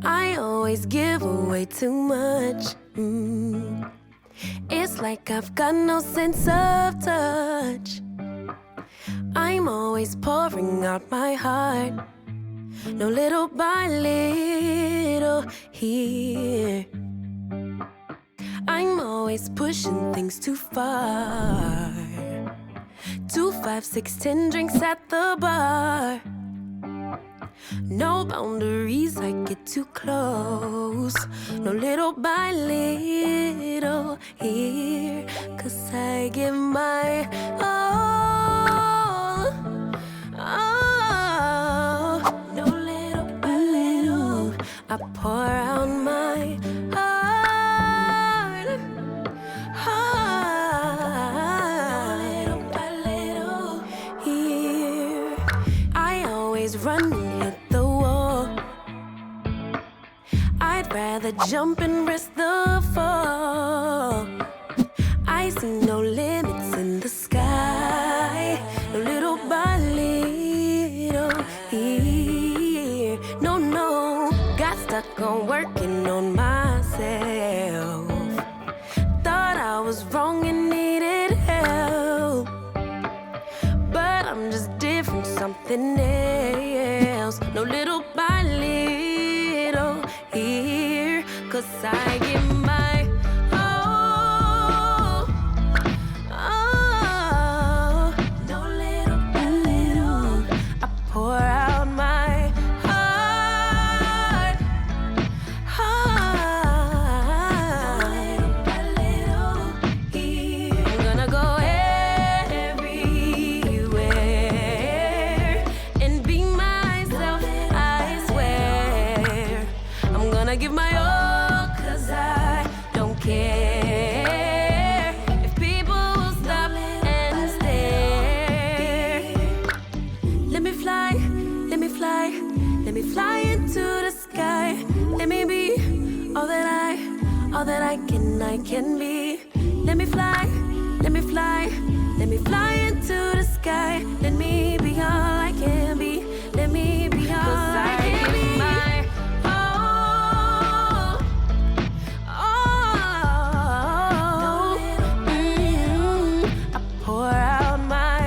I always give away too much. It's like I've got no sense of touch. I'm always pouring out my heart, no little by little here. I'm always pushing things too far. 2, 5, 6, 10 drinks at the bar. No boundaries, I get too close. No little by little here. 'Cause I give my all. Oh, no little by little, I pour out my heart. Little by little here. I always run and hit the wall. I'd rather jump and risk the fall. I see no limits in the sky, no little by little here. No, no, got stuck on working on myself. Thought I was wrong and needed help, but I'm just different, something else. No little by little here. 'Cause I give my all. Oh, no little by little, I pour out my heart. Little by little here. I'm gonna go everywhere and be myself, I swear. I'm gonna give my all, 'cause I don't care if people stop and stare. Let me fly, let me fly, let me fly into the sky. Let me be all that I can be. Let me fly, let me fly, let me fly into the sky. Let me be all I can be. Let me be all I can be. My all, all. I pour out my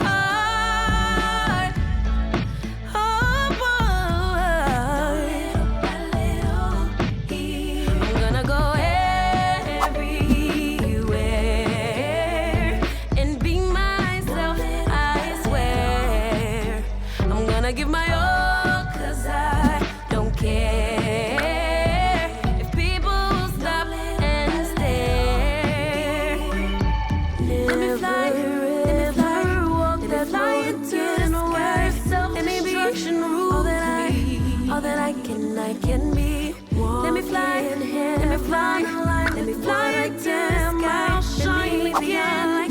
heart. I'm gonna go everywhere and be myself, I swear. I'm gonna give my all, 'cause I don't care if people stop and stare. Let me fly, let me fly, walk that fly into the sky. Let me be all that I can be. Let me fly, let me fly, let me fly into the sky. Let me be all I